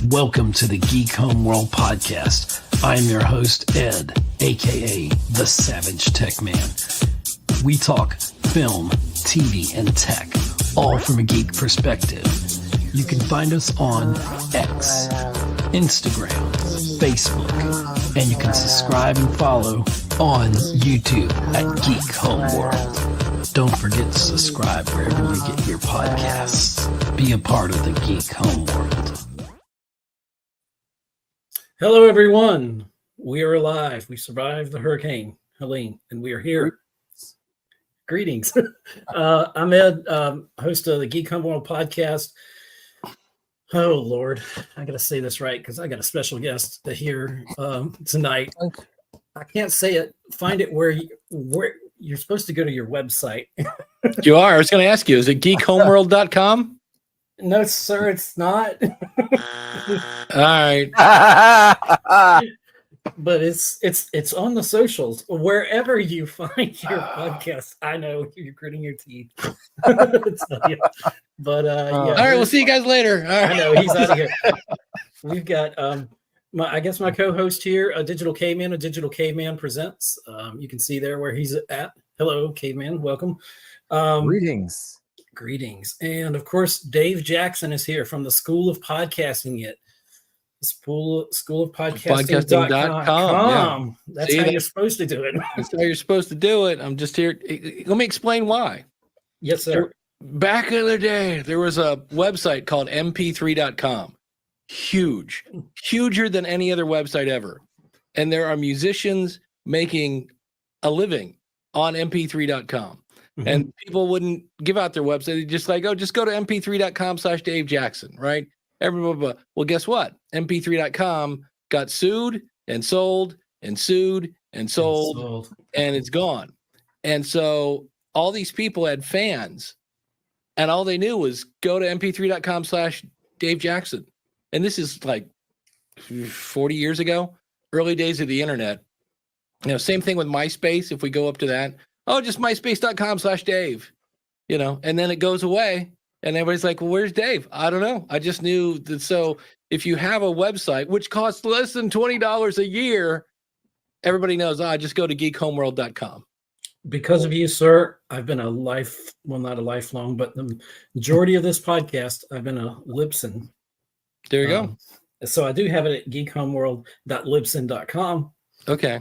Welcome to the Geek Homeworld podcast. I'm your host, Ed, aka the Savage Tech Man. We talk film, TV, and tech, all from a geek perspective. You can find us on X, Instagram, Facebook, and you can subscribe and follow on YouTube at Geek Homeworld. Don't forget to subscribe wherever you get your podcasts. Be a part of the Geek Homeworld. Hello, everyone. We are alive. We survived the Hurricane Helene, and we are here. Greetings. I'm Ed, host of the Geek Homeworld podcast. Oh, Lord. I got to say this right because I got a special guest here tonight. I can't say it. Find it where you're supposed to go to your website. You are. I was going to ask you, is it geekhomeworld.com? No, sir, it's not. All right. But it's on the socials. Wherever you find your podcast, I know you're gritting your teeth. Yeah. But yeah. All right, we'll see you guys later. All right. I know he's out of here. We've got my co-host here, Digital Caveman, Digital Caveman Presents. You can see there where he's at. Hello, Caveman. Welcome. Greetings. And of course, Dave Jackson is here from the School of Podcasting It. School of Podcasting.com. Yeah. That's how you're supposed to do it. That's how you're supposed to do it. I'm just here. Let me explain why. Yes, sir. Back in the day, there was a website called mp3.com. Huge, huger than any other website ever. And there are musicians making a living on mp3.com. Mm-hmm. And people wouldn't give out their website. They just like, just go to mp3.com/Dave Jackson, right? Everybody, well, guess what? mp3.com got sued and sold and sued and sold, and it's gone. And so all these people had fans, and all they knew was go to mp3.com/Dave Jackson. And this is like 40 years ago, early days of the internet. Same thing with MySpace. If we go up to that, just myspace.com/Dave, and then it goes away. And everybody's like, well, where's Dave? I don't know. I just knew that. So if you have a website, which costs less than $20 a year, everybody knows, just go to geekhomeworld.com. Because of you, sir, I've been not a lifelong, but the majority of this podcast, I've been a Libsyn. There you go. So I do have it at geekhomeworld.libsyn.com. Okay.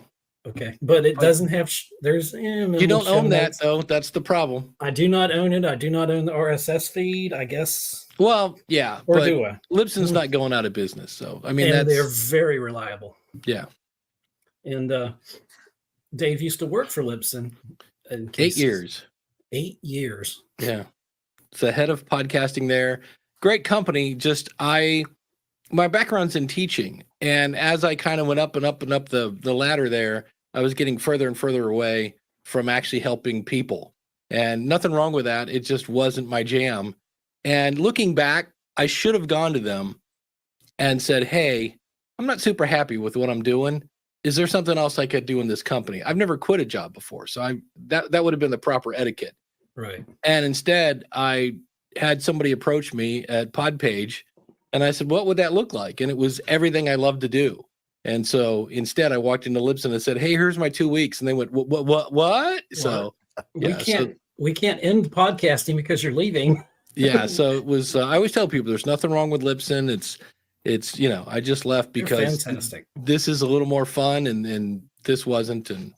But it doesn't have, you don't own that, though. That's the problem. I do not own it. I do not own the RSS feed, I guess. Well, yeah. Or do I? Libsyn's not going out of business. So, I mean, they're very reliable. Yeah. And Dave used to work for Libsyn. 8 years. 8 years. Yeah. It's the head of podcasting there. Great company. My background's in teaching. And as I kind of went up and up and up the ladder there, I was getting further and further away from actually helping people. And nothing wrong with that. It just wasn't my jam. And looking back, I should have gone to them and said, hey, I'm not super happy with what I'm doing. Is there something else I could do in this company? I've never quit a job before. So that would have been the proper etiquette. Right. And instead, I had somebody approach me at Podpage, and I said, what would that look like? And it was everything I love to do. And so instead I walked into Libsyn and said, hey, here's my 2 weeks. And they went, what? So we can't end podcasting because you're leaving. Yeah. So it was, I always tell people there's nothing wrong with Libsyn. It's, I just left because this is a little more fun and this wasn't. And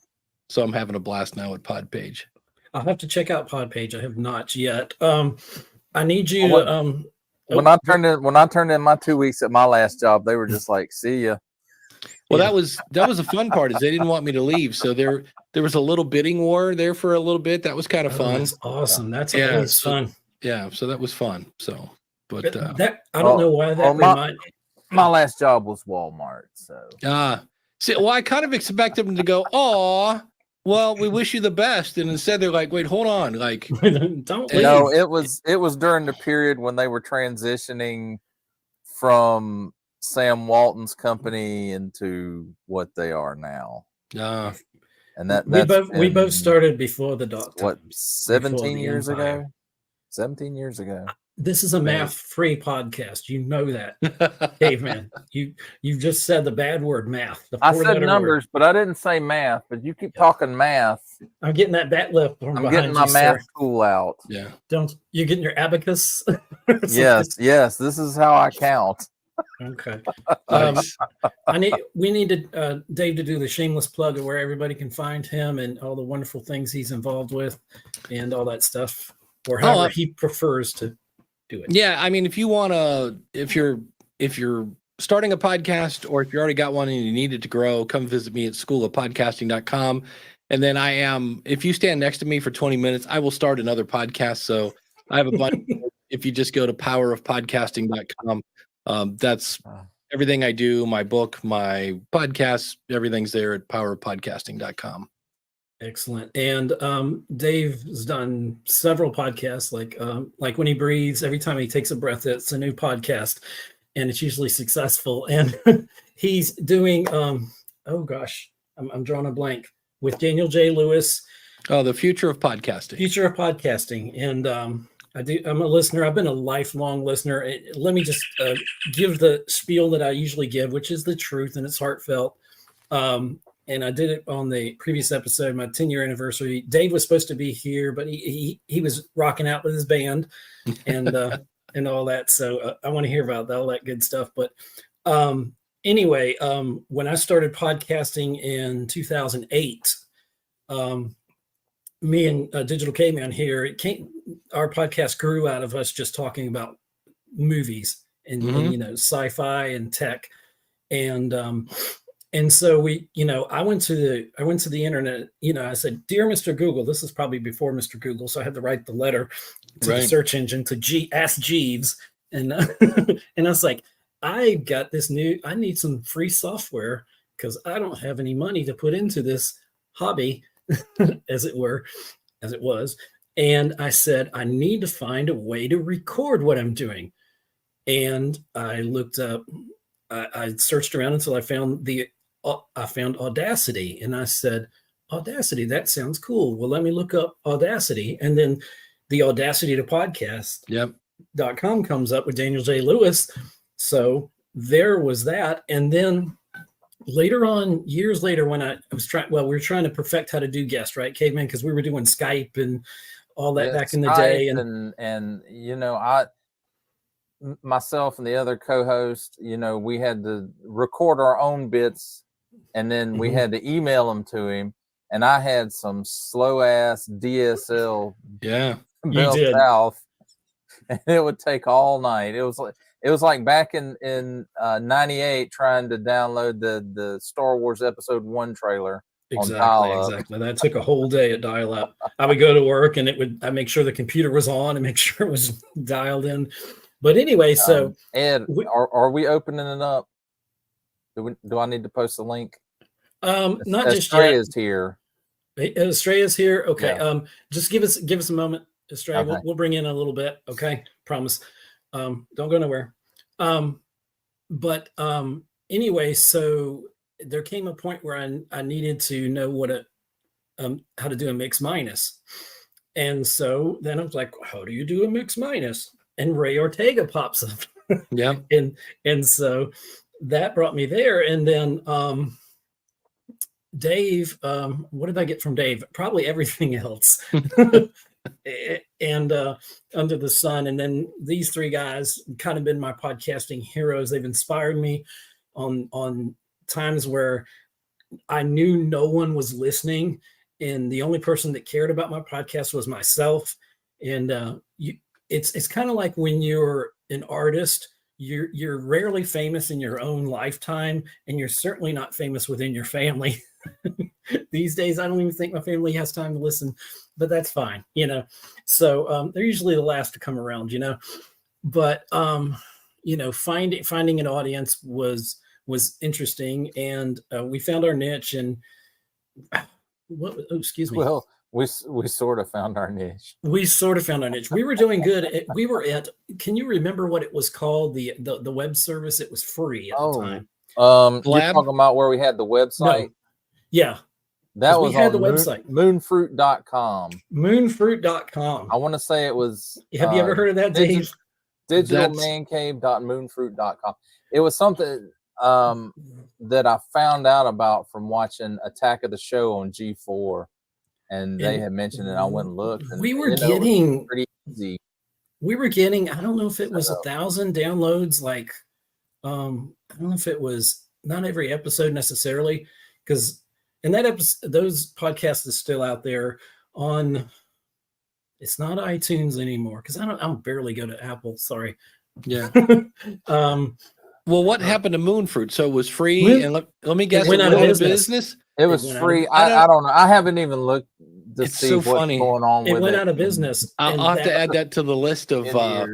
so I'm having a blast now at Podpage. I'll have to check out Podpage. I have not yet. I need you to, when I turned in my 2 weeks at my last job, they were just like, see ya. Well, that was the fun part is they didn't want me to leave. So there was a little bidding war there for a little bit. That was kind of fun. That's awesome. That's always fun. Yeah. So that was fun. So, but that, I don't know why that reminded me. My last job was Walmart. So, I kind of expected them to go, well, we wish you the best. And instead they're like, wait, hold on. Like, don't leave. No, it was during the period when they were transitioning from Sam Walton's company into what they are now. And we both started before the dot. What, 17 years ago? 17 years ago. This is a math-free podcast. You know that, Caveman. You've just said the bad word, math. I said numbers, but I didn't say math. But you keep talking math. I'm getting that bat lip from I'm behind getting my you, math sir. tool out. Yeah. Don't you getting your abacus? Yes. This is how I count. Okay. Nice. We need Dave to do the shameless plug of where everybody can find him and all the wonderful things he's involved with and all that stuff, or however he prefers to do it. Yeah, I mean, if you want to, if you're starting a podcast, or if you already got one and you need it to grow, come visit me at schoolofpodcasting.com. And then if you stand next to me for 20 minutes, I will start another podcast. So I have a bunch. If you just go to powerofpodcasting.com, that's everything I do, my book, my podcast, everything's there at powerofpodcasting.com. Excellent. And Dave's done several podcasts, like When He Breathes. Every time he takes a breath, it's a new podcast, and it's usually successful. And he's doing, I'm drawing a blank, with Daniel J. Lewis. Oh, the future of podcasting. Future of podcasting. And I'm a listener. I've been a lifelong listener. Let me just give the spiel that I usually give, which is the truth, and it's heartfelt. And I did it on the previous episode, my 10-year anniversary. Dave was supposed to be here, but he was rocking out with his band and and all that. So I want to hear about all that good stuff. But anyway, when I started podcasting in 2008, me and DigitalCavemann here, our podcast grew out of us just talking about movies and, and sci-fi and tech. And so I went to the internet, I said, "Dear Mr. Google," this is probably before Mr. Google. So I had to write the letter to the search engine to Ask Jeeves. And, and I was like, I need some free software because I don't have any money to put into this hobby, as it was. And I said, I need to find a way to record what I'm doing. And I looked up, I searched around until I found Audacity, and I said, Audacity, that sounds cool. Well, let me look up Audacity. And then the Audacity to podcast.com comes up with Daniel J. Lewis. So there was that. And then later on, years later, when I was we were trying to perfect how to do guests, right, Caveman? Because we were doing Skype and all that back in the day. And I myself and the other co-host, we had to record our own bits, and then we had to email them to him. And I had some slow ass DSL built out, and it would take all night. It was like back in 98 trying to download the Star Wars Episode 1 trailer. Exactly. That took a whole day at dial-up. I would go to work, and I'd make sure the computer was on and make sure it was dialed in. But anyway, so Ed, are we opening it up? Do I need to post the link? Not just yet. Estrella's here. Estrella's here. Okay. Yeah. Just give us a moment, Estrella. Okay. We'll bring in a little bit. Okay. Promise. Don't go nowhere. But anyway, so there came a point where I needed to know how to do a mix minus. And so then I was like, how do you do a mix minus? And Ray Ortega pops up. Yeah. And so that brought me there. And then Dave, what did I get from Dave? Probably everything else. And under the sun. And then these three guys kind of been my podcasting heroes. They've inspired me on times where I knew no one was listening, and the only person that cared about my podcast was myself. And it's kind of like when you're an artist, you're rarely famous in your own lifetime, and you're certainly not famous within your family. These days, I don't even think my family has time to listen, but that's fine, So they're usually the last to come around, But finding an audience was interesting, and we found our niche. And excuse me. Well, we sort of found our niche. We were doing good. We were at. Can you remember what it was called? The web service. It was free at the time. You're talking about where we had the website? No. Yeah. That was on the website. Moonfruit.com. Moonfruit.com. I want to say it was. Have you ever heard of that, Dave? digitalmancave.moonfruit.com. It was something that I found out about from watching Attack of the Show on G4, and they had mentioned it. I went and looked, and we were it was getting pretty easy. We were getting, I don't know if it was 1,000 downloads, like I don't know if it was not every episode necessarily, because and that episode, those podcasts is still out there on. It's not iTunes anymore because I barely go to Apple. Sorry. Yeah. Well, what happened to Moonfruit? So it was free, and let me guess, it went out of business. It was free. I don't know. I haven't even looked to see what's going on with it. It went out of business. I'll have to add that to the list of. I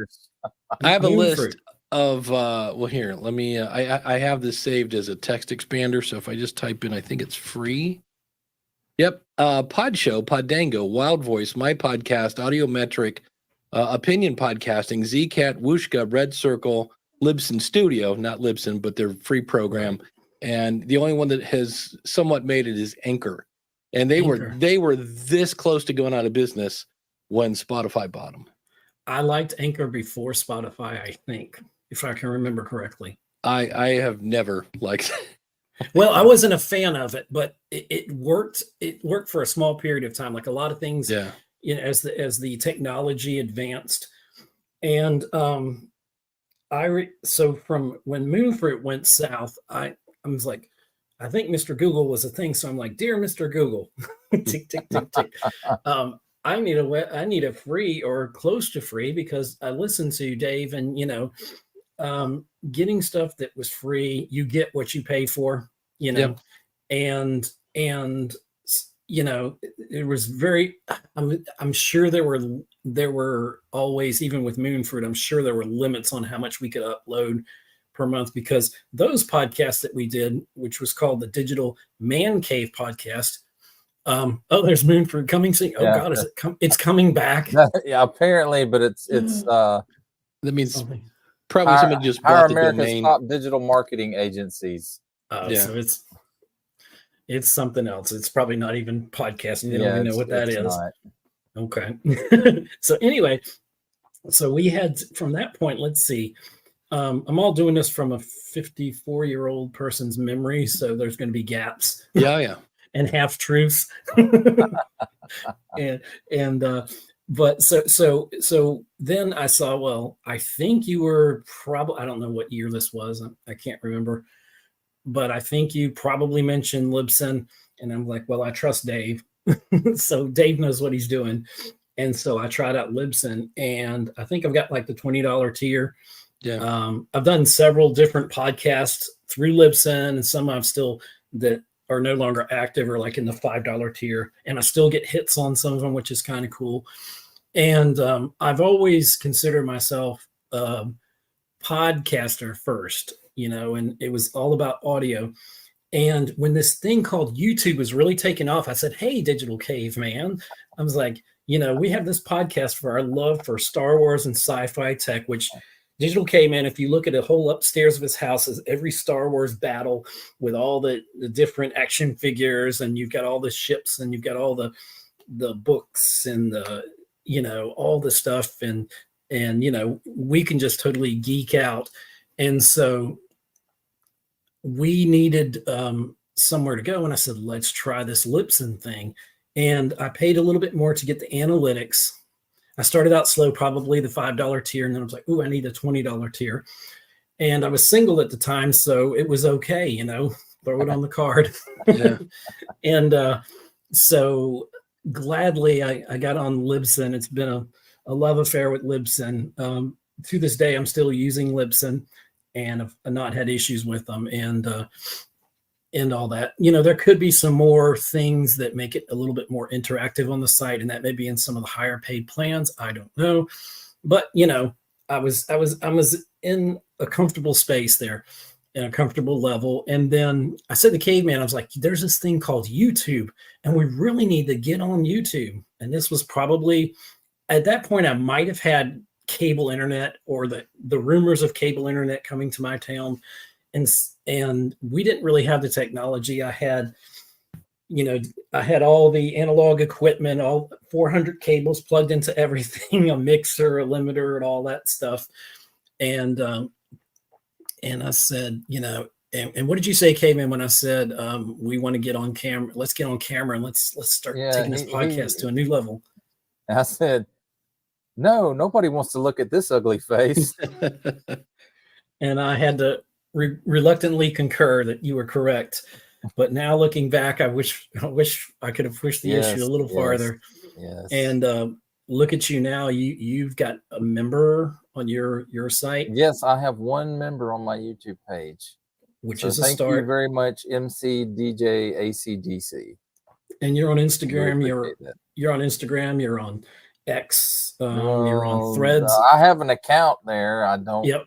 have a list of. Well, here, let me. I have this saved as a text expander. So if I just type in, I think it's free. Yep. Pod Show, Poddango, Wild Voice, My Podcast, Audiometric, Opinion Podcasting, Zcat, Wooshka, Red Circle, Libsyn Studio, not Libsyn, but their free program. And the only one that has somewhat made it is Anchor. And they were this close to going out of business when Spotify bought them. I liked Anchor before Spotify, I think, if I can remember correctly. I have never liked it. Well, I wasn't a fan of it, but it worked. It worked for a small period of time, like a lot of things. Yeah. You know, as the technology advanced, and so from when Moonfruit went south, I was like, I think Mr. Google was a thing. So I'm like, dear Mr. Google, tick tick tick tick. I need a free or close to free because I listened to Dave, and getting stuff that was free, you get what you pay for, Yep. and it was very, I'm sure there were always, even with Moonfruit, I'm sure there were limits on how much we could upload per month, because those podcasts that we did, which was called the Digital Man Cave podcast. There's Moonfruit coming soon. Oh God, is it it's coming back? Yeah, apparently, but it's that means probably somebody just bought the America's domain. top digital marketing agencies. So it's something else. It's probably not even podcasting. They don't even know what that is. Not. Okay. So anyway, so we had from that point, let's see. I'm all doing this from a 54-year-old person's memory, so there's going to be gaps. Yeah. And half truths. But so then I saw, well, I think you were probably, I don't know what year this was. I can't remember, but I think you probably mentioned Libsyn, and I'm like, well, I trust Dave. So Dave knows what he's doing. And so I tried out Libsyn, and I think I've got like the $20 tier. Yeah. I've done several different podcasts through Libsyn, and some I've still that are no longer active or like in the $5 tier. And I still get hits on some of them, which is kind of cool. And I've always considered myself a podcaster first, and it was all about audio. And when this thing called YouTube was really taking off, I said, hey, Digital Caveman, I was like, we have this podcast for our love for Star Wars and sci-fi tech, which Digital Caveman, if you look at a whole upstairs of his house, is every Star Wars battle with all the different action figures, and you've got all the ships, and you've got all the books, and all the stuff, and we can just totally geek out. And so we needed somewhere to go, and I said, let's try this Libsyn thing. And I paid a little bit more to get the analytics. I started out slow, probably the $5 tier, and then I was like, ooh, I need a $20 tier. And I was single at the time, so it was okay, throw it on the card. Yeah. And so gladly I got on Libsyn. It's been a love affair with Libsyn. To this day, I'm still using Libsyn, and I've not had issues with them. And all that, there could be some more things that make it a little bit more interactive on the site, and that may be in some of the higher paid plans. I don't know, but I was in a comfortable space there, in a comfortable level. And then I said to Caveman, I was like, there's this thing called YouTube, and we really need to get on YouTube. And this was probably at that point, I might have had cable internet, or the rumors of cable internet coming to my town. And we didn't really have the technology. I had all the analog equipment, all 400 cables plugged into everything, a mixer, a limiter, and all that stuff. And I said, and what did you say, Caveman, when I said we want to get on camera? Let's get on camera and let's start taking this podcast to a new level. I said, no, nobody wants to look at this ugly face. And I had to reluctantly concur that you were correct. But now looking back, I wish I could have pushed the issue a little farther. Yes. And look at you now. You've got a member on your site. Yes, I have one member on my YouTube page, which is a thank start. you very much, MC DJ ACDC. And you're on Instagram. You're on Instagram. You're on X. You're on Threads. I have an account there. I don't. Yep.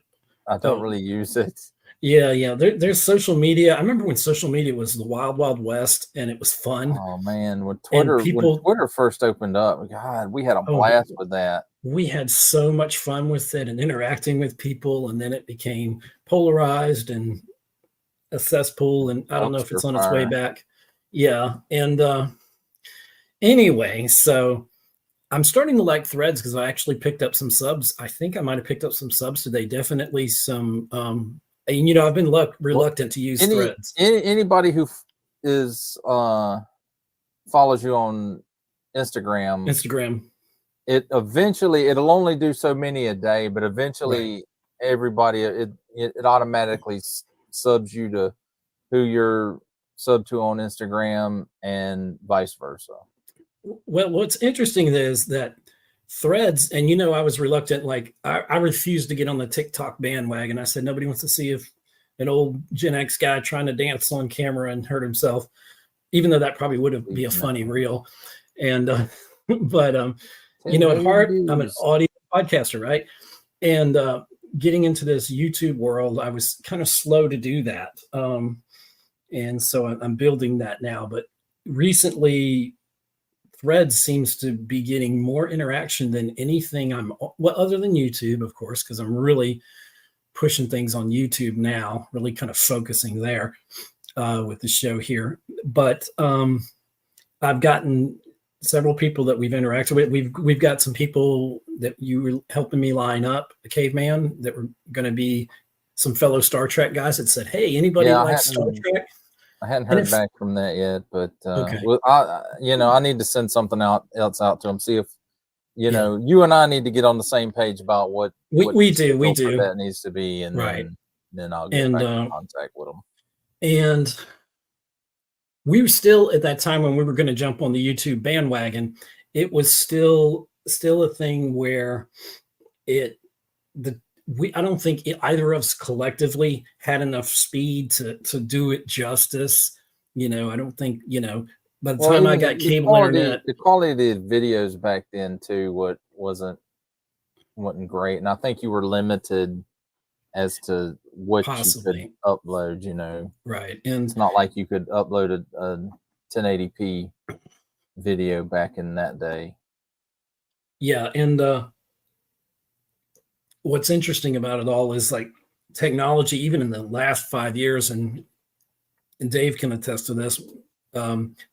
I don't really use it. Yeah. There's social media. I remember when social media was the wild, wild west, and it was fun. Oh man, when Twitter first opened up, God, we had a blast with that. We had so much fun with it and interacting with people, and then it became polarized and a cesspool. And I don't know if it's on its way back. Yeah, and anyway, so I'm starting to like Threads because I actually picked up some subs. I think I might have picked up some subs today. Definitely some. And I've been reluctant to use Threads. Anybody who is follows you on Instagram, it'll only do so many a day, but eventually everybody it automatically subs you to who you're sub to on Instagram and vice versa. Well, what's interesting is that Threads, and I was reluctant, like I refused to get on the TikTok bandwagon. I said nobody wants to see if an old Gen X guy trying to dance on camera and hurt himself, even though that probably would be a funny reel. And but at heart, I'm an audio podcaster, right? And getting into this YouTube world, I was kind of slow to do that. And so I'm building that now. But recently, Threads seems to be getting more interaction than anything other than YouTube, of course, because I'm really pushing things on YouTube now, really kind of focusing there with the show here. But I've gotten several people that we've interacted with. We've got some people that you were helping me line up, a Caveman, that were going to be some fellow Star Trek guys that said, hey, anybody like Star Trek? I hadn't heard back from that yet, but I need to send something else out to them. See if you and I need to get on the same page about what we do that needs to be, and then I'll get back in contact with them. And we were still at that time when we were going to jump on the YouTube bandwagon. It was still a thing where I don't think either of us collectively had enough speed to do it justice. I don't think, by the time I got cable internet. The quality of the videos back then too, wasn't great. And I think you were limited as to what you could upload, Right. And it's not like you could upload a 1080p video back in that day. Yeah. And, what's interesting about it all is like technology, even in the last 5 years, and Dave can attest to this,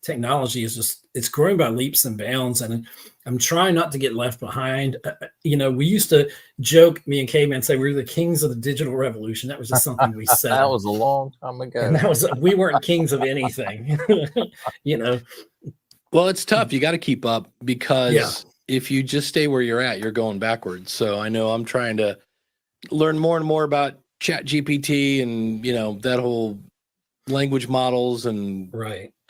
technology is it's growing by leaps and bounds. And I'm trying not to get left behind. We used to joke, me and Caveman, say we were the kings of the digital revolution. That was just something we said. That was a long time ago. And we weren't kings of anything, Well, it's tough. You got to keep up because if you just stay where you're at, you're going backwards. So I know I'm trying to learn more and more about ChatGPT and, that whole language models and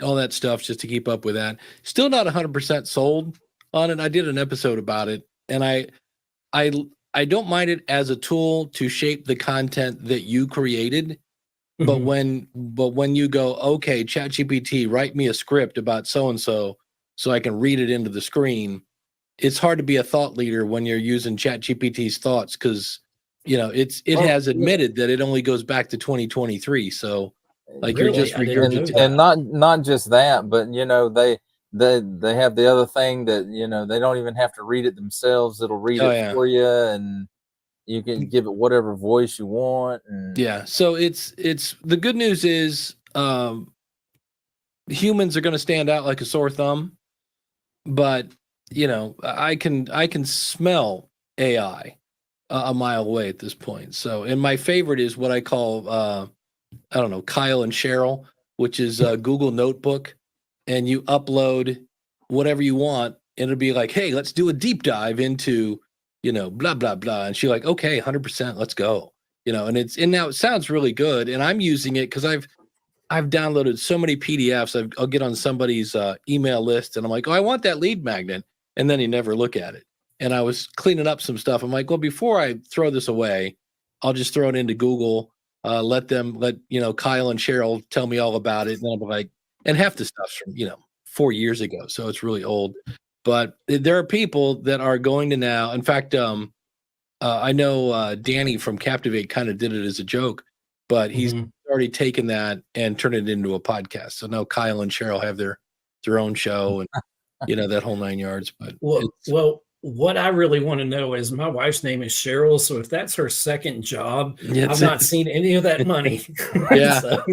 all that stuff just to keep up with that. Still not 100% sold on it. I did an episode about it, and I don't mind it as a tool to shape the content that you created. But when you go, okay, ChatGPT, write me a script about so-and-so so I can read it into the screen. It's hard to be a thought leader when you're using ChatGPT's thoughts because, it has admitted that it only goes back to 2023. So, like you're just regurgitating. And not just that, but they have the other thing that they don't even have to read it themselves. It'll read it for you, and you can give it whatever voice you want. And so it's the good news is humans are going to stand out like a sore thumb, but I can smell AI. a mile away at this point. So, and my favorite is what I call, I don't know, Kyle and Cheryl, which is a Google Notebook, and you upload whatever you want, and it'll be like, hey, let's do a deep dive into, blah, blah, blah. And she's like, okay, 100%, let's go. And now it sounds really good. And I'm using it because I've downloaded so many PDFs. I'll get on somebody's email list, and I'm like, oh, I want that lead magnet. And then you never look at it. And I was cleaning up some stuff. I'm like, well, before I throw this away, I'll just throw it into Google, let Kyle and Cheryl tell me all about it. And then I'll be like, and half the stuff's from, 4 years ago. So it's really old. But there are people that are going to now. In fact, I know Danny from Captivate kind of did it as a joke, but he's already taken that and turned it into a podcast. So now Kyle and Cheryl have their own show and, that whole 9 yards. But well, what I really want to know is my wife's name is Cheryl. So if that's her second job, I've not seen any of that money. Yeah. So,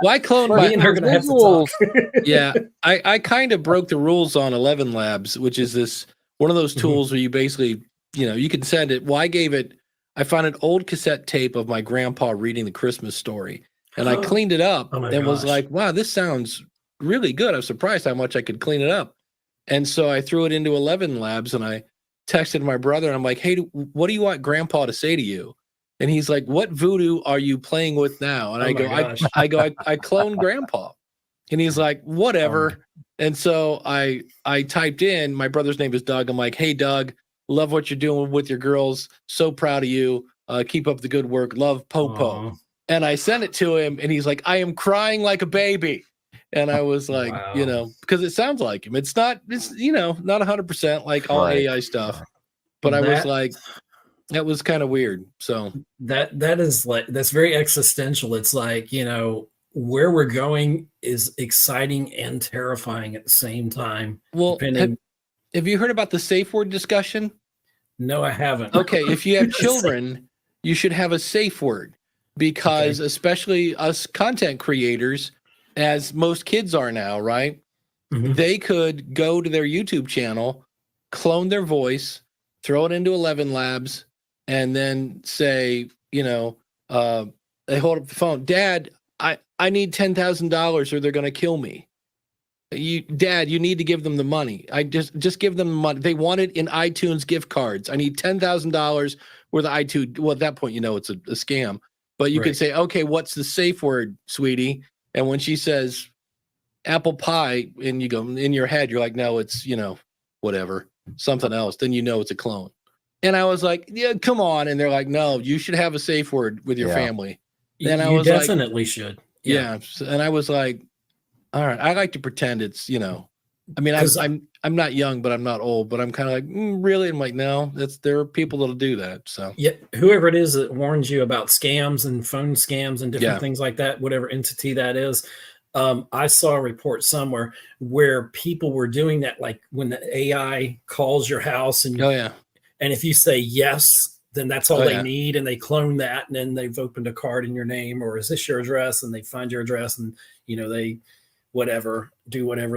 well, I cloned me and her going to have to talk. Yeah. I kind of broke the rules on 11 Labs, which is this one of those tools where you basically, you can send it. Well, I found an old cassette tape of my grandpa reading the Christmas story, and I cleaned it up and was like, wow, this sounds really good. I was surprised how much I could clean it up. And so I threw it into 11 Labs, and I texted my brother, and I'm like, hey, what do you want grandpa to say to you? And he's like, what voodoo are you playing with now? And I cloned grandpa. And he's like, whatever. And so I typed in, my brother's name is Doug. I'm like, hey, Doug, love what you're doing with your girls. So proud of you. Keep up the good work. Love, Popo. Aww. And I sent it to him, and he's like, I am crying like a baby. And I was like, because it sounds like him. It's not 100% like all AI stuff. But I was like, that was kind of weird. So that is like, that's very existential. It's like, where we're going is exciting and terrifying at the same time. Well, have you heard about the safe word discussion? No, I haven't. Okay, if you have children, you should have a safe word, because especially us content creators, as most kids are now, right? They could go to their YouTube channel, clone their voice, throw it into 11 Labs, and then say, they hold up the phone, Dad, I need $10,000 or they're going to kill me. Dad, you need to give them the money. I just give them the money. They want it in iTunes gift cards. I need $10,000 worth of iTunes. Well, at that point, it's a scam. But you could say, okay, what's the safe word, sweetie? And when she says apple pie, and you go in your head, you're like, no, it's, whatever, something else. Then it's a clone. And I was like, yeah, come on. And they're like, no, you should have a safe word with your family. And I was definitely should. Yeah. And I was like, all right, I like to pretend it's, I mean, I'm not young, but I'm not old, but I'm kind of like, really? I'm like, no, there are people that'll do that. So yeah, whoever it is that warns you about scams and phone scams and different things like that, whatever entity that is. I saw a report somewhere where people were doing that, like when the AI calls your house and and if you say yes, then that's all they need, and they clone that, and then they've opened a card in your name, or is this your address? And they find your address, and they do whatever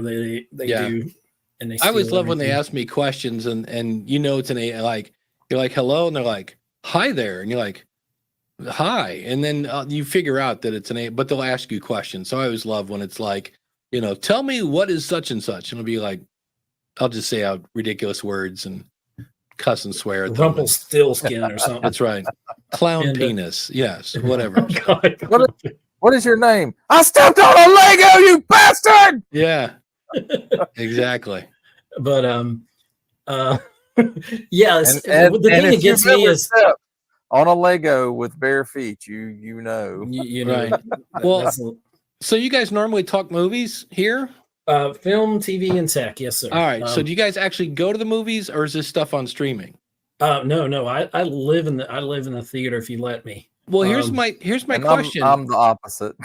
they do. And they I always love when they ask me questions, and it's an AI, like you're like hello, and they're like hi there, and you're like hi, and then you figure out that it's an AI, but they'll ask you questions. So I always love when it's like, tell me what is such and such, and it'll be like, I'll just say out ridiculous words and cuss and swear at them. Rumpelstiltskin or something. That's right. Clown penis. Yes, whatever. What is your name? I stepped on a Lego, you bastard! Yeah, exactly. But the thing that gets me is on a Lego with bare feet. You know. Right. Well, so you guys normally talk movies here? Film, TV, and tech. Yes, sir. All right. So do you guys actually go to the movies, or is this stuff on streaming? No. I live in the theater if you let me. Well, here's my question. I'm the opposite.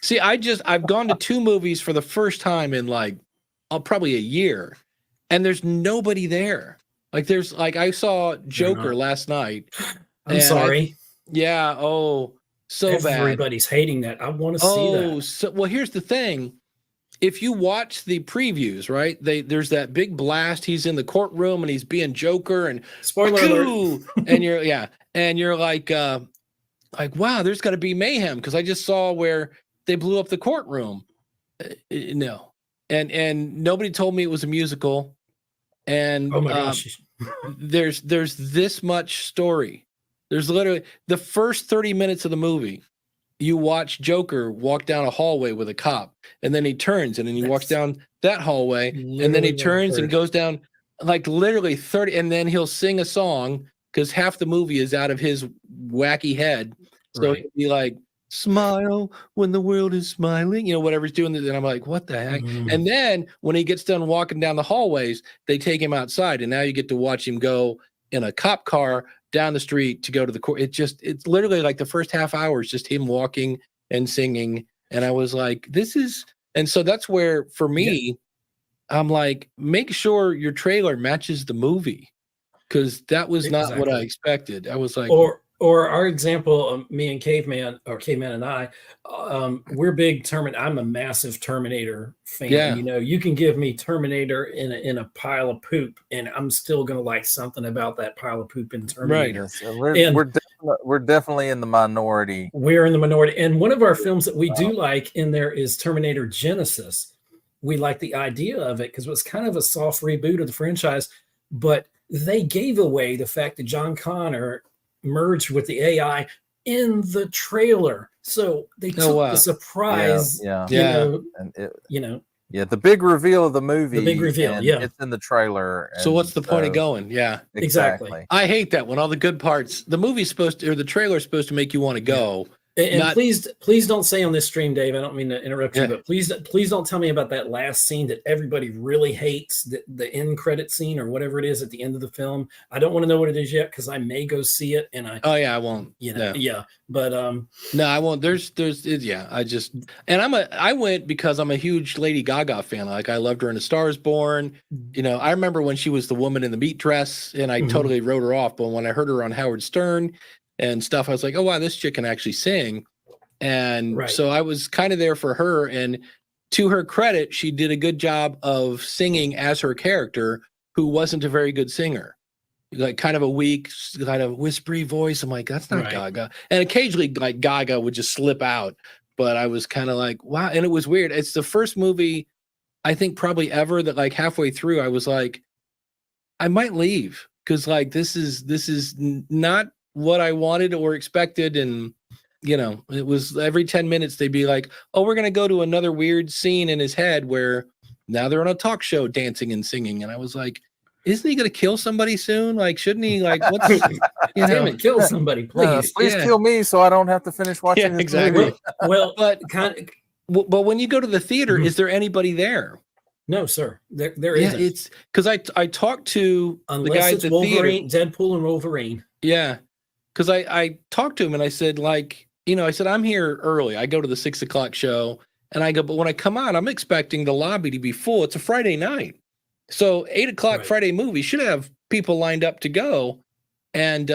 See, I've gone to 2 movies for the first time in probably a year, and there's nobody there. I saw Joker last night. I'm sorry. So bad. Everybody's hating that. I want to see that. Well, here's the thing. if you watch the previews, right? There's that big blast. He's in the courtroom and he's being Joker and Spoiler alert. and you're like, wow, there's got to be mayhem because I just saw where they blew up the courtroom. No, and nobody told me it was a musical. And Oh my gosh. there's this much story. There's literally the first 30 minutes of the movie. You watch Joker walk down a hallway with a cop, and then he turns and then he walks down that hallway, and then he turns and goes down like literally 30, and then he'll sing a song because half the movie is out of his wacky head. So he'll be like, smile when the world is smiling, whatever he's doing. And I'm like, what the heck? And then when he gets done walking down the hallways, they take him outside, and now you get to watch him go in a cop car down the street to go to the court. It's literally like the first half hour is just him walking and singing. And I was like, and so that's where for me, I'm like, make sure your trailer matches the movie. Cause that was not what I expected. I was like, or our example, me and Caveman and I, we're big I'm a massive Terminator fan. Yeah. You can give me Terminator in a pile of poop, and I'm still gonna like something about that pile of poop in Terminator. Right. So we're definitely in the minority. We're in the minority, and one of our films that we do like in there is Terminator Genesis. We like the idea of it because it was kind of a soft reboot of the franchise, but they gave away the fact that John Connor merged with the AI in the trailer, so they took the surprise. The big reveal of the movie. The big reveal, it's in the trailer. So what's the point of going? Yeah, exactly. I hate that when all the good parts, the movie's supposed to, or the trailer's supposed to make you want to go. And please don't say on this stream, Dave, I don't mean to interrupt you, but please don't tell me about that last scene that everybody really hates, the end credit scene or whatever it is at the end of the film. I don't want to know what it is yet because I may go see it, and I won't. But no, I won't. I went because I'm a huge Lady Gaga fan. Like, I loved her in A Star Is Born. I remember when she was the woman in the meat dress, and I totally wrote her off. But when I heard her on Howard Stern and stuff, I was like, oh wow, this chick can actually sing. And so I was kind of there for her, and to her credit, she did a good job of singing as her character, who wasn't a very good singer, like kind of a weak, kind of whispery voice. I'm like, that's not Gaga. And occasionally like Gaga would just slip out, but I was kind of like, wow. And it was weird. It's the first movie I think probably ever that like halfway through I was like, I might leave because like this is not what I wanted or expected. And it was every 10 minutes they'd be like, oh, we're gonna go to another weird scene in his head where now they're on a talk show dancing and singing. And I was like, isn't he gonna kill somebody soon? Like, shouldn't he, like, what's damn it, kill somebody, please. Please kill me so I don't have to finish watching this exactly movie. Well, but when you go to the theater, is there anybody there? No, sir. There isn't. It's because I talked to the guy at the Wolverine, theater. Deadpool and Wolverine. Yeah. Because I talked to him and I said, like, I said, I'm here early. I go to the 6 o'clock show and I go, but when I come out, I'm expecting the lobby to be full. It's a Friday night. So 8 o'clock Friday movie should have people lined up to go. And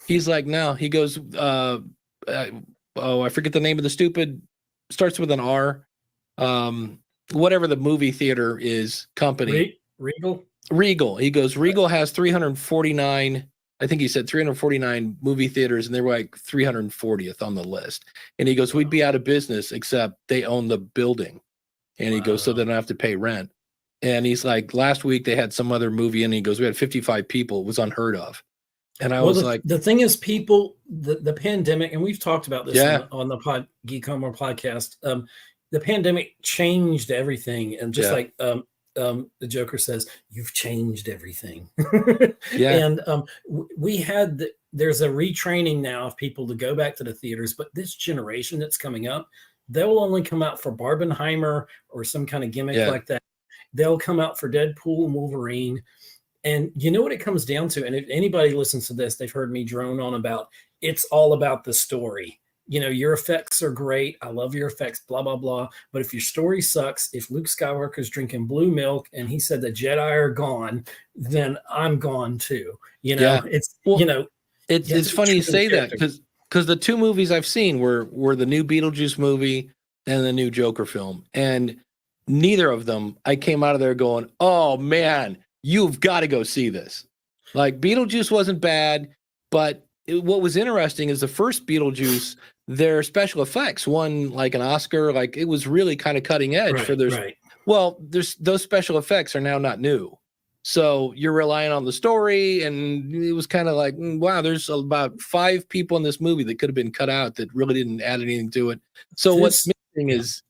he's like, no, he goes, I forget the name of the stupid, starts with an R. Whatever the movie theater is company. Regal. He goes, Regal has 349. I think he said 349 movie theaters, and they were like 340th on the list. And he goes, we'd be out of business except they own the building. And he goes, so they don't have to pay rent. And he's like, last week they had some other movie, and he goes, we had 55 people. It was unheard of. And I was like, the thing is, people, the pandemic, and we've talked about this on the Geek Homeworld podcast. The pandemic changed everything, and just like the Joker says, you've changed everything. And there's a retraining now of people to go back to the theaters, but this generation that's coming up, they'll only come out for Barbenheimer or some kind of gimmick like that. They'll come out for Deadpool and Wolverine. And you know what it comes down to? And if anybody listens to this, they've heard me drone on about, it's all about the story. Your effects are great. I love your effects, blah, blah, blah. But if your story sucks, if Luke Skywalker's drinking blue milk and he said the Jedi are gone, then I'm gone too. It's funny you say that because the two movies I've seen were the new Beetlejuice movie and the new Joker film. And neither of them, I came out of there going, oh man, you've got to go see this. Like Beetlejuice wasn't bad, but what was interesting is the first Beetlejuice, their special effects won like an Oscar. Like it was really kind of cutting edge for their. Right. Well, those special effects are now not new. So you're relying on the story, and it was kind of like, wow, there's about 5 people in this movie that could have been cut out that really didn't add anything to it. So what's missing is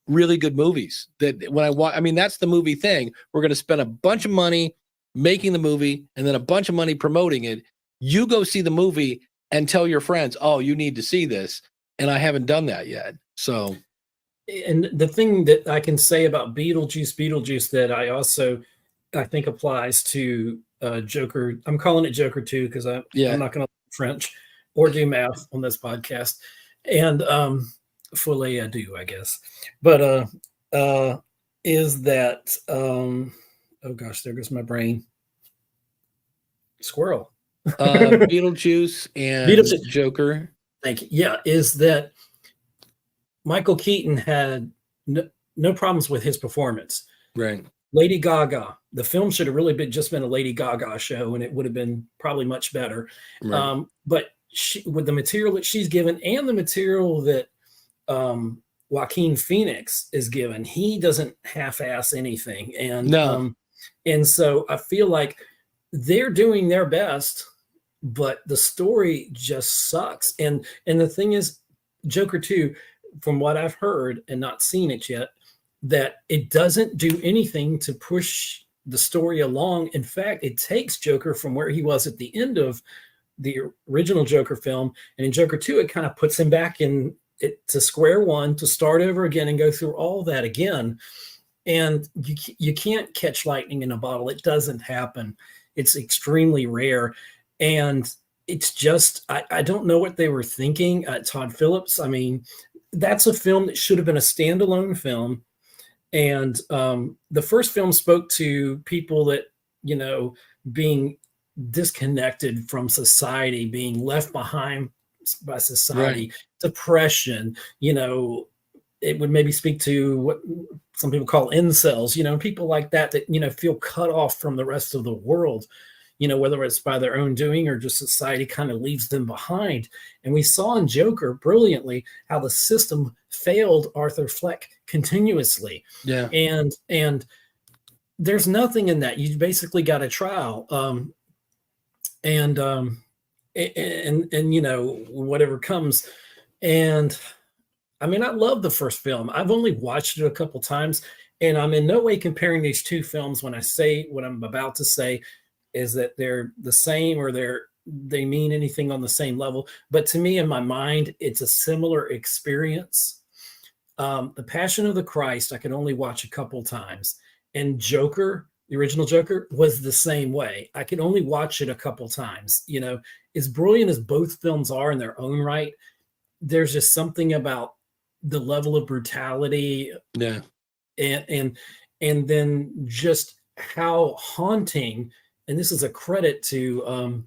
really good movies. That when I watch, I mean, that's the movie thing. We're going to spend a bunch of money making the movie, and then a bunch of money promoting it. You go see the movie and tell your friends, oh, you need to see this, and I haven't done that yet. So, and the thing that I can say about Beetlejuice that I think applies to Joker. I'm calling it Joker 2 because I'm not going to learn French or do math on this podcast. And fully I do, I guess. But is that, oh gosh, there goes my brain. Squirrel. Beetlejuice and Joker. Thank you. Yeah, is that Michael Keaton had no problems with his performance. Right. Lady Gaga, the film should have really just been a Lady Gaga show, and it would have been probably much better. Right. But with the material that she's given and the material that Joaquin Phoenix is given, he doesn't half-ass anything. And and so I feel like they're doing their best, but the story just sucks. And the thing is, Joker 2, from what I've heard and not seen it yet, that it doesn't do anything to push the story along. In fact, it takes Joker from where he was at the end of the original Joker film. And in Joker 2, it kind of puts him back to square one, to start over again and go through all that again. And you can't catch lightning in a bottle. It doesn't happen. It's extremely rare. And it's just, I don't know what they were thinking. Todd Phillips, I mean, that's a film that should have been a standalone film. And the first film spoke to people that, being disconnected from society, being left behind by society, right. Depression, it would maybe speak to what some people call incels, people like that, feel cut off from the rest of the world, whether it's by their own doing or just society kind of leaves them behind. And we saw in Joker brilliantly how the system failed Arthur Fleck continuously. Yeah. And there's nothing in that. You basically got a trial. And whatever comes. And I mean, I love the first film. I've only watched it a couple times, and I'm in no way comparing these two films when I say what I'm about to say is that they're the same or they mean anything on the same level. But to me, in my mind, it's a similar experience. The Passion of the Christ, I could only watch a couple times. And Joker, the original Joker, was the same way. I could only watch it a couple times. As brilliant as both films are in their own right, there's just something about the level of brutality. Yeah. And then just how haunting, and this is a credit to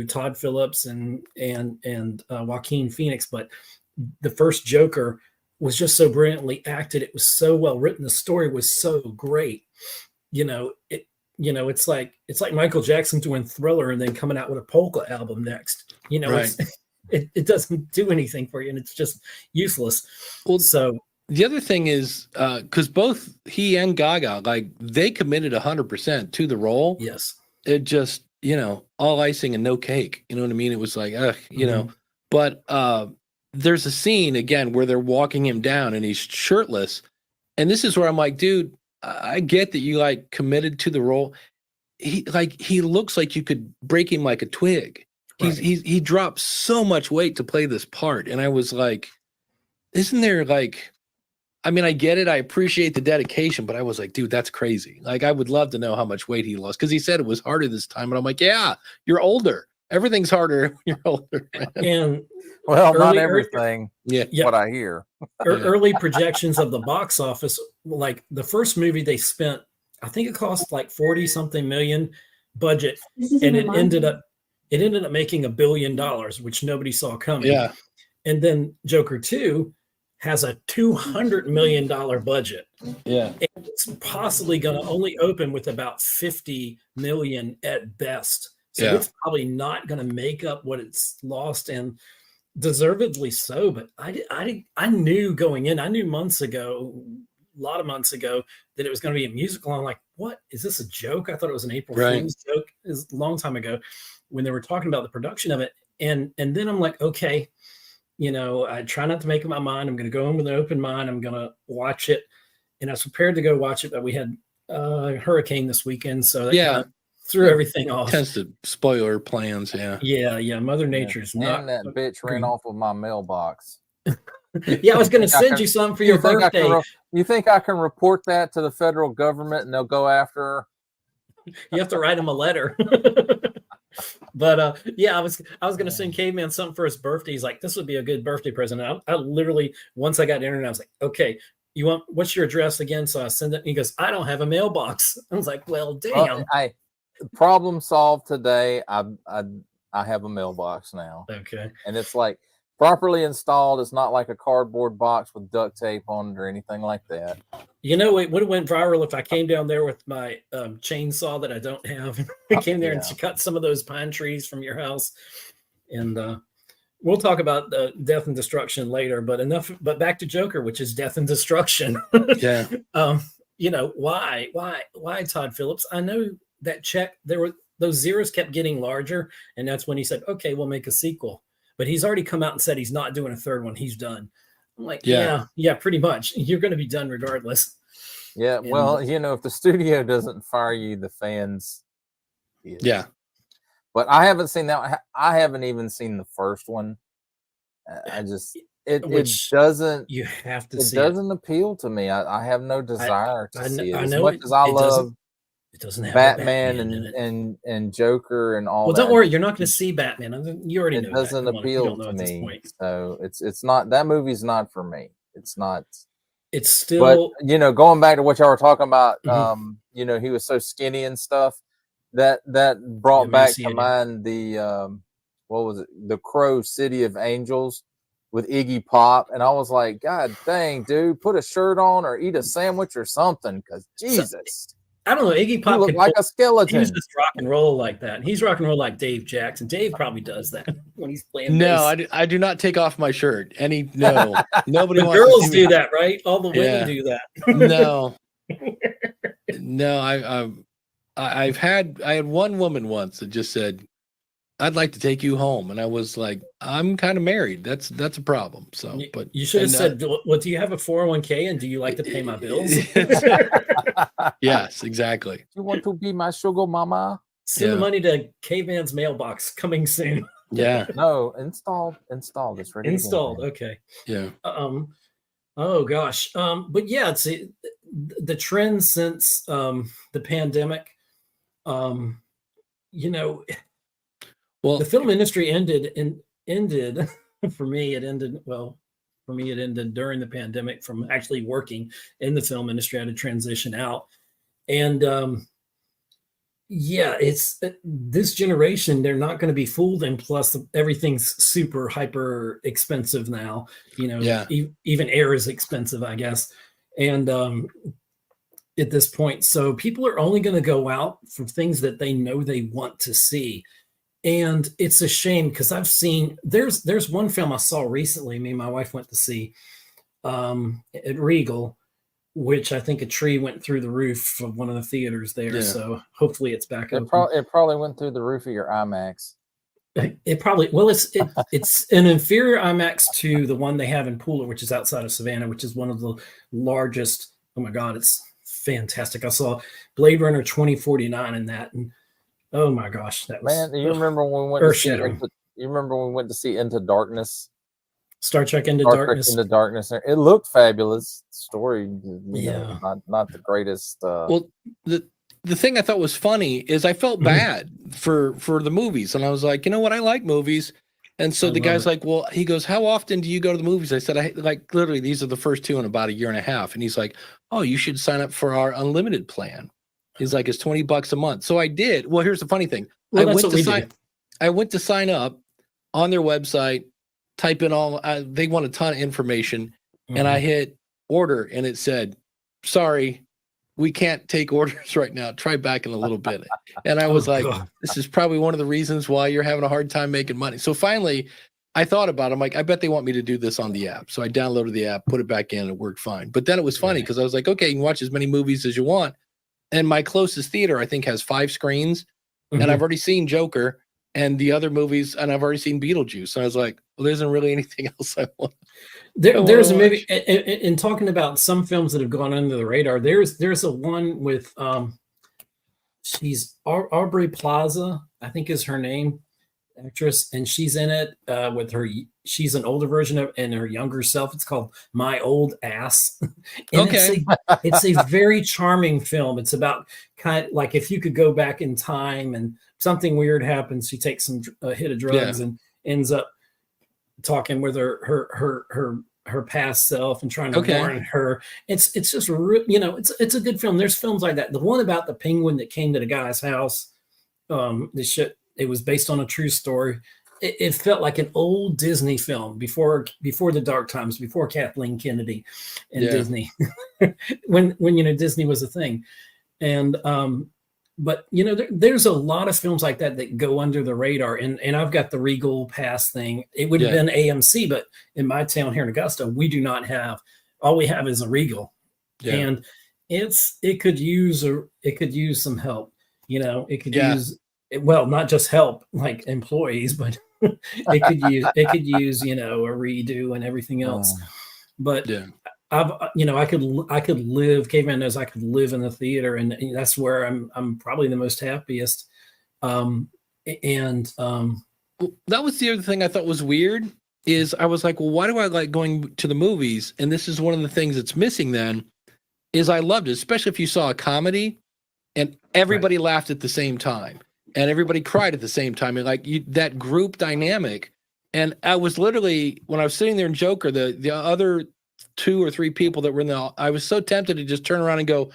Todd Phillips and Joaquin Phoenix, but the first Joker was just so brilliantly acted. It was so well written. The story was so great. It's like Michael Jackson doing Thriller and then coming out with a polka album next. Right. It doesn't do anything for you, and it's just useless. Well, so the other thing is because both he and Gaga, like, they committed 100% to the role. Yes. It just, all icing and no cake. You know what I mean? It was like, but there's a scene again where they're walking him down and he's shirtless. And this is where I'm like, dude, I get that you like committed to the role. He looks like you could break him like a twig. Right. He dropped so much weight to play this part. And I was like, isn't there like, I mean, I get it. I appreciate the dedication, but I was like, dude, that's crazy. Like, I would love to know how much weight he lost. Cause he said it was harder this time. And I'm like, yeah, you're older. Everything's harder when you're older. And not everything. What I hear. Early projections of the box office, like the first movie they spent, I think it cost like 40 something million budget. And it ended up making $1 billion, which nobody saw coming. Yeah. And then Joker 2 has a $200 million budget. Yeah. And it's possibly going to only open with about 50 million at best. So it's probably not going to make up what it's lost, and deservedly so. But I knew going in, I knew months ago, a lot of months ago, that it was going to be a musical. I'm like, what is this, a joke? I thought it was an April Fool's joke. It was a long time ago when they were talking about the production of it. And then I'm like, okay, I try not to make up my mind. I'm going to go in with an open mind. I'm going to watch it. And I was prepared to go watch it, but we had a hurricane this weekend. So that kind of threw everything off. Tends to spoil our plans. Yeah. Mother Nature's not. And that bitch ran off with my mailbox. Yeah, I was going to send you something for your birthday. You think I can report that to the federal government and they'll go after her? You have to write them a letter. But I was going to send Caveman something for his birthday. He's like, this would be a good birthday present. I literally, once I got internet, I was like, okay, what's your address again? So I send it. And he goes, I don't have a mailbox. I was like, well, damn. Problem solved today. I have a mailbox now. Okay. And it's like properly installed. It's not like a cardboard box with duct tape on it or anything like that. It would have went viral if I came down there with my chainsaw that I don't have. I came there and cut some of those pine trees from your house. And we'll talk about death and destruction later, but back to Joker, which is death and destruction. Yeah. Why Todd Phillips? I know that check, those zeros kept getting larger, and that's when he said, okay, we'll make a sequel. But he's already come out and said he's not doing a third one. He's done. I'm like, yeah, pretty much. You're going to be done regardless. Yeah, well, if the studio doesn't fire you, the fans. Yeah. But I haven't seen that. I haven't even seen the first one. I just it doesn't. You have to. It doesn't appeal to me. I have no desire to see it. I as know much as I love. It doesn't have Batman and Joker and all. Well, that. don't worry, you're not going to see Batman. You already know. It doesn't appeal to me. So it's not, that movie's not for me. It's not. It's still. But going back to what y'all were talking about, he was so skinny and stuff. That brought back to mind the what was it? The Crow City of Angels with Iggy Pop, and I was like, God dang, dude, put a shirt on or eat a sandwich or something, because Jesus. I don't know. Iggy Pop looked like a skeleton. He was just rock and roll like that. He's rock and roll like Dave Jackson. Dave probably does that when he's playing. No, I do not take off my shirt. Nobody. The girls do that, right? All the women do that. No. I had one woman once that just said, I'd like to take you home. And I was like, I'm kind of married. That's a problem. So, but you should have said, well, do you have a 401k and do you like to pay my bills? Yes, exactly. You want to be my sugar mama? Send the money to Cavemann's mailbox coming soon. Yeah. No, installed. It's ready. Installed. Okay. Yeah. Oh gosh. But yeah, it's the trend since the pandemic. Well, the film industry ended for me. It ended during the pandemic from actually working in the film industry. I had to transition out. And it's this generation, they're not going to be fooled. And plus everything's super hyper expensive now, even air is expensive, I guess. And at this point, so people are only going to go out for things that they know they want to see. And it's a shame because I've seen there's one film I saw recently. Me and my wife went to see at Regal, which I think a tree went through the roof of one of the theaters there. Yeah. So hopefully it's back up. It probably went through the roof of your IMAX. It probably it's an inferior IMAX to the one they have in Pooler, which is outside of Savannah, which is one of the largest. Oh my God, it's fantastic. I saw Blade Runner 2049 in that, and oh my gosh, that was you remember when we went to see Into Darkness? Star Trek Into Darkness. Into Darkness. It looked fabulous. Story, not the greatest. Well, the thing I thought was funny is I felt bad for the movies, and I was like, you know what, I like movies. And so the guy's like, well, he goes, how often do you go to the movies? I said, I like literally these are the first two in about a year and a half. And he's like, oh, you should sign up for our unlimited plan. He's like, it's $20 a month. So I did. Well, here's the funny thing. I went to sign up on their website, type in all, they want a ton of information. and I hit order, and it said, "Sorry, we can't take orders right now. Try back in a little bit." And I was like, God. this is probably one of the reasons why you're having a hard time making money. So finally, I thought about it. I'm like, I bet they want me to do this on the app. So I downloaded the app, put it back in, and it worked fine. But then it was funny because I was like, okay, you can watch as many movies as you want. And my closest theater, I think, has 5 screens. And I've already seen Joker and the other movies, and I've already seen Beetlejuice. And I was like, well, there isn't really anything else I want. There's a movie, and talking about some films that have gone under the radar. There's a one with she's Aubrey Plaza, I think is her name, actress, and she's in it with her. She's an older version of and her younger self. It's called My Old Ass. And it's a very charming film. It's about kind of like if you could go back in time and something weird happens. She takes a hit of drugs and ends up talking with her past self and trying to warn her. It's just it's a good film. There's films like that. The one about the penguin that came to the guy's house, it was based on a true story. It felt like an old Disney film before the dark times, before Kathleen Kennedy and Disney, when Disney was a thing. And but there's a lot of films like that go under the radar. And I've got the Regal Pass thing. It would have been AMC, but in my town here in Augusta, we do not have. All we have is a Regal, and it could use some help. It could use. Well, not just help like employees, but it could use a redo and everything else. But I could live. Caveman knows I could live in the theater, and that's where I'm probably the most happiest. Well, that was the other thing I thought was weird. Is I was like, well, why do I like going to the movies? And this is one of the things that's missing. Then is I loved it, especially if you saw a comedy, and everybody laughed at the same time. And everybody cried at the same time, and like that group dynamic. And I was literally, when I was sitting there in Joker, the other 2 or 3 people that were in I was so tempted to just turn around and go,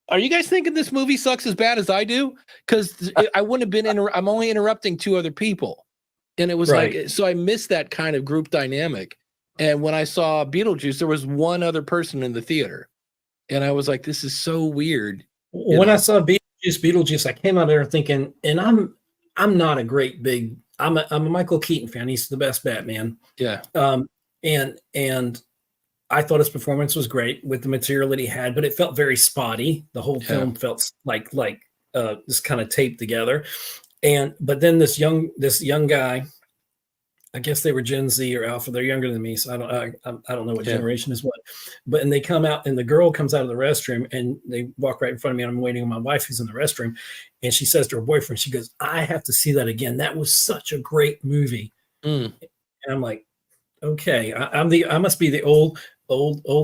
"Are you guys thinking this movie sucks as bad as I do?" Because I wouldn't have been. I'm only interrupting 2 other people, and it was like, so I missed that kind of group dynamic. And when I saw Beetlejuice, there was 1 other person in the theater, and I was like, "This is so weird." When I saw Beetlejuice, I came out there thinking, and I'm not a great big. I'm a Michael Keaton fan. He's the best Batman. Yeah. And I thought his performance was great with the material that he had, but it felt very spotty. The whole film felt like just kind of taped together. But then this young guy, I guess they were Gen Z or Alpha. They're younger than me, so I don't know what generation is what. And they come out, and the girl comes out of the restroom, and they walk right in front of me, and I'm waiting on my wife who's in the restroom, and she says to her boyfriend, she goes, "I have to see that again. That was such a great movie." And I'm like, okay, I must be the old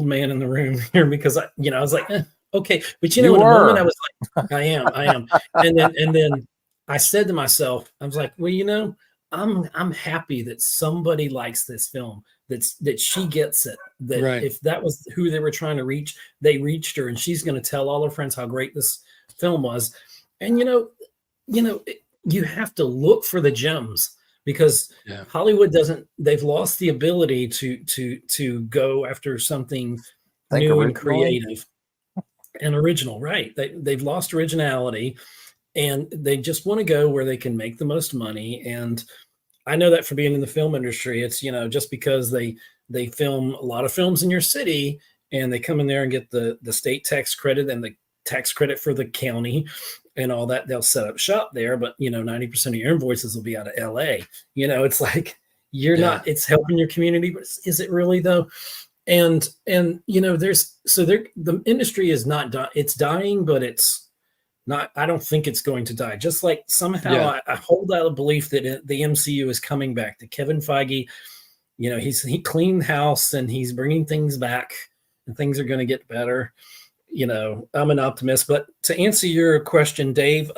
man in the room here, because I was like, okay, but in a moment I was like, I am, and then I said to myself, I was like, well, I'm happy that somebody likes this film, that she gets it, that if that was who they were trying to reach, they reached her, and she's going to tell all her friends how great this film was. And you have to look for the gems, because Hollywood they've lost the ability to go after something new and creative and original. They've lost originality, and they just want to go where they can make the most money. And I know that from being in the film industry, it's, just because they film a lot of films in your city, and they come in there and get the state tax credit and the tax credit for the county and all that, they'll set up shop there. But 90% of your invoices will be out of LA. It's like, you're not, it's helping your community, but is it really though? And the industry is not it's dying, but it's not, I don't think it's going to die. Just like somehow I hold out a belief that the MCU is coming back, to Kevin Feige. He cleaned house, and he's bringing things back, and things are going to get better. I'm an optimist. But to answer your question, Dave,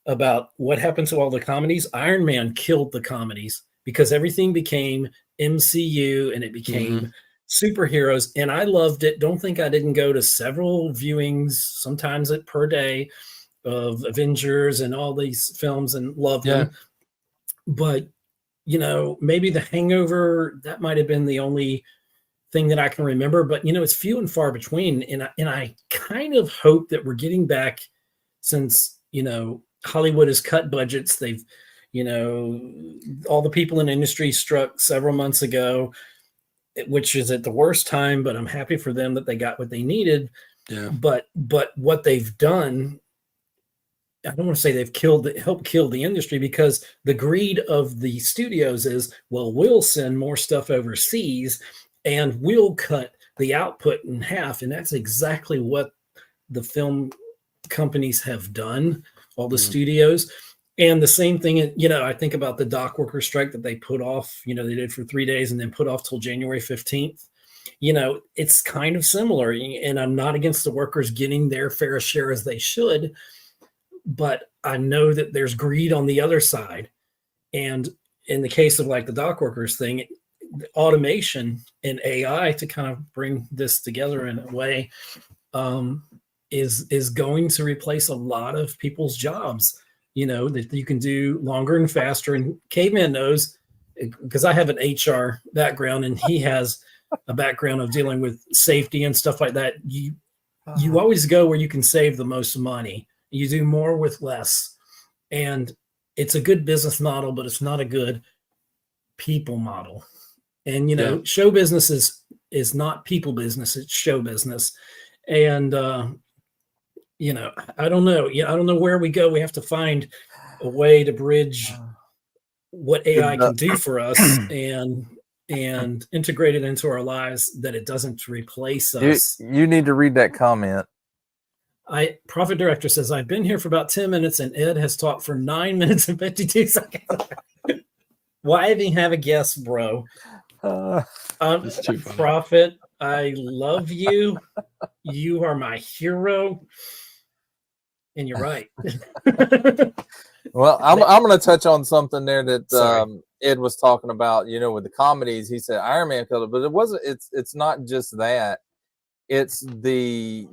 about what happened to all the comedies, Iron Man killed the comedies, because everything became MCU, and it became superheroes, and I loved it. Don't think I didn't go to several viewings, sometimes per day, of Avengers and all these films, and loved them. But maybe The Hangover, that might have been the only thing that I can remember, but it's few and far between. And I kind of hope that we're getting back, since Hollywood has cut budgets. They've all the people in the industry struck several months ago, which is at the worst time, but I'm happy for them that they got what they needed. Yeah. But what they've done, I don't want to say they've helped kill the industry, because the greed of the studios is, well, we'll send more stuff overseas and we'll cut the output in half. And that's exactly what the film companies have done, all the studios. And the same thing, I think about the dock worker strike that they put off, they did for 3 days and then put off till January 15th. It's kind of similar. And I'm not against the workers getting their fair share as they should, but I know that there's greed on the other side. And in the case of like the dock workers thing, automation and AI to kind of bring this together in a way is going to replace a lot of people's jobs, that you can do longer and faster. And Caveman knows, because I have an HR background and he has a background of dealing with safety and stuff like that. You always go where you can save the most money. You do more with less. And it's a good business model, but it's not a good people model. And, show business is not people business, it's show business. And, I don't know. I don't know where we go. We have to find a way to bridge what AI can do for us and integrate it into our lives, that it doesn't replace us. You need to read that comment. Profit Director says, I've been here for about 10 minutes and Ed has talked for 9 minutes and 52 seconds. Why even have a guest, bro? Profit, I love you. You are my hero. And you're right. Well, I'm going to touch on something there that Ed was talking about, with the comedies. He said Iron Man killed it, but it wasn't. It's not just that. It's the,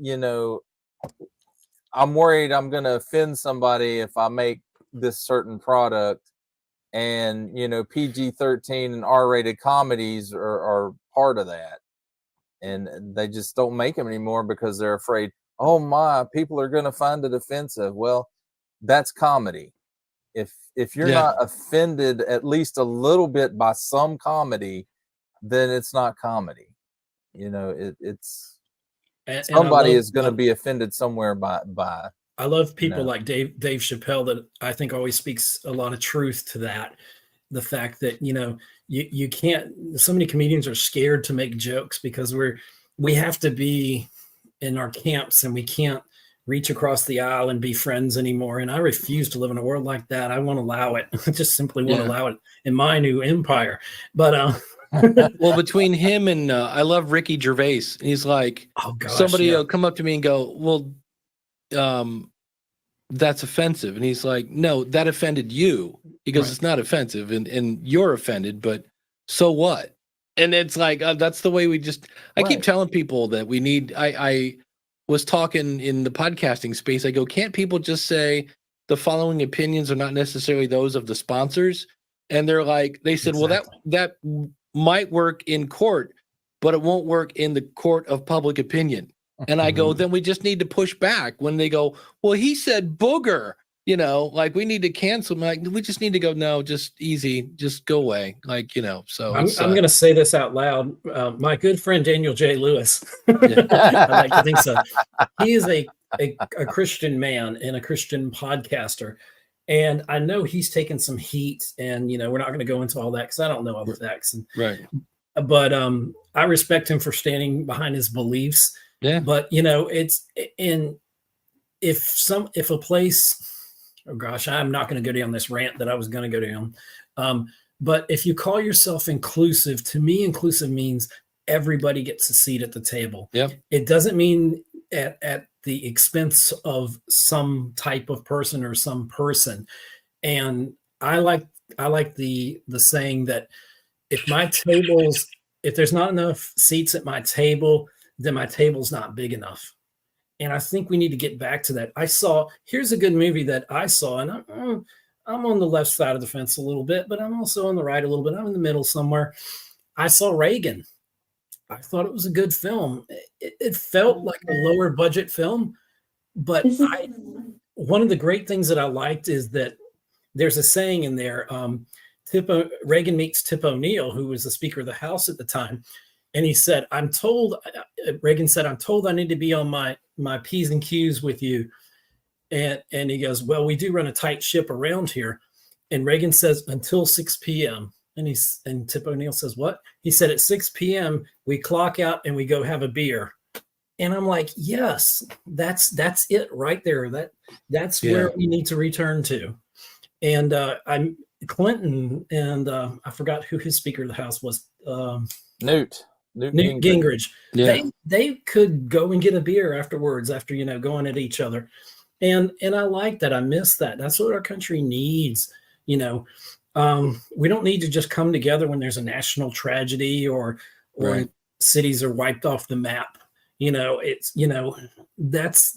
I'm worried I'm going to offend somebody if I make this certain product, and PG-13 and R-rated comedies are part of that, and they just don't make them anymore because they're afraid, oh my, people are going to find it offensive. Well, that's comedy. If you're not offended at least a little bit by some comedy, then it's not comedy. It's somebody is going to be offended somewhere by. I love people like Dave Chappelle, that I think always speaks a lot of truth to that. The fact that, you can't, so many comedians are scared to make jokes because we have to be in our camps and we can't reach across the aisle and be friends anymore. And I refuse to live in a world like that. I won't allow it. I just simply won't allow it in my new empire. But, well, between him and I love Ricky Gervais. He's like, oh gosh, somebody will come up to me and go, well, that's offensive. And he's like, no, that offended you. He goes, it's not offensive and you're offended, but so what? And it's like, that's the way we just, I keep telling people that we need, I was talking in the podcasting space. I go, can't people just say the following opinions are not necessarily those of the sponsors? And they're like, they said, well, that might work in court, but it won't work in the court of public opinion. And I go, then we just need to push back when they go, well, he said booger, like we need to cancel. Like, we just need to go, no, just easy, just go away. Like, so I'm going to say this out loud. My good friend, Daniel J. Lewis, I like to think so. He is a Christian man and a Christian podcaster. And I know he's taken some heat, and, we're not going to go into all that because I don't know all the facts. But I respect him for standing behind his beliefs. Yeah. But, it's in, if a place, oh gosh, I'm not going to go down this rant that I was going to go down. But if you call yourself inclusive, to me, inclusive means everybody gets a seat at the table. Yep. It doesn't mean at the expense of some type of person or some person. And I like the saying that if there's not enough seats at my table, then my table's not big enough. And I think we need to get back to that. Here's a good movie that I saw, and I'm on the left side of the fence a little bit, but I'm also on the right a little bit. I'm in the middle somewhere. I saw Reagan. I thought it was a good film. It felt like a lower budget film, but one of the great things that I liked is that there's a saying in there. Reagan meets Tip O'Neill, who was the Speaker of the House at the time, and he said, Reagan said, I'm told I need to be on my P's and Q's with you. And he goes, well, we do run a tight ship around here. And Reagan says, until 6 p.m. And Tip O'Neill says, what? He said, at 6 p.m., we clock out and we go have a beer. And I'm like, yes, that's it right there. That's where we need to return to. And I'm Clinton, and I forgot who his Speaker of the House was. Newt Gingrich. Yeah. They could go and get a beer afterwards after, going at each other. And I like that. I miss that. That's what our country needs. We don't need to just come together when there's a national tragedy or Right. cities are wiped off the map. That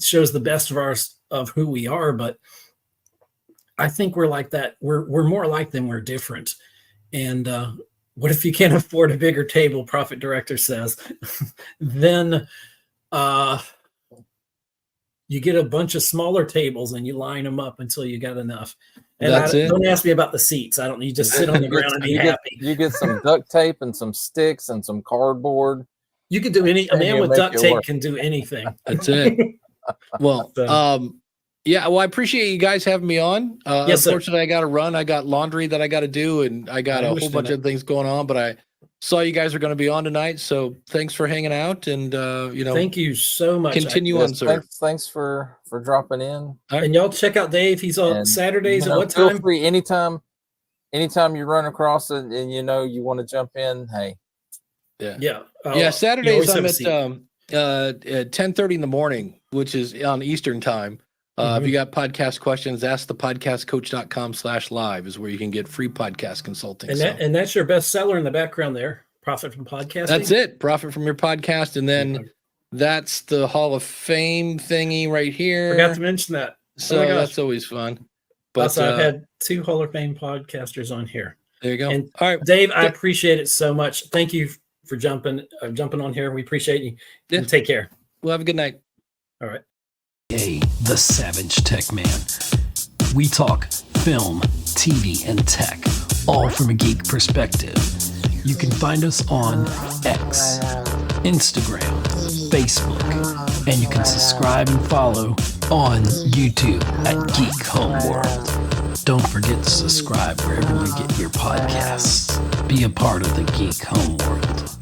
shows the best of who we are. But I think we're like that. We're more alike than we're different. And what if you can't afford a bigger table? Profit Director says, then you get a bunch of smaller tables and you line them up until you got enough. And don't ask me about the seats. You just sit on the ground and be happy. You get some duct tape and some sticks and some cardboard. You can do a man with duct tape can do anything. That's it. Well, yeah. Well, I appreciate you guys having me on. Yes, unfortunately, I got to run. I got laundry that I got to do, and I got a whole bunch of things going on. But I saw you guys are going to be on tonight, so thanks for hanging out. And thank you so much. Continue on, sir. Thanks for dropping in. And y'all check out Dave. He's on Saturdays at what time? Feel free anytime you run across it and you want to jump in. Hey. Yeah. Saturdays I'm at 10:30 in the morning, which is on Eastern time. If you got podcast questions, askthepodcastcoach.com/live is where you can get free podcast consulting. And that's your best seller in the background there. Profit from podcasting. That's it. Profit from your podcast. And then that's the Hall of Fame thingy right here. Forgot to mention that. So that's always fun. But also, I've had 2 Hall of Fame podcasters on here. There you go. And all right, Dave, I appreciate it so much. Thank you for jumping on here. We appreciate you. Yeah. And take care. We'll have a good night. All right. Hey, the Savage Tech Man. We talk film, TV, and tech, all from a geek perspective. You can find us on X, Instagram, Facebook, and you can subscribe and follow on YouTube at Geek Homeworld. Don't forget to subscribe wherever you get your podcasts. Be a part of the Geek Homeworld.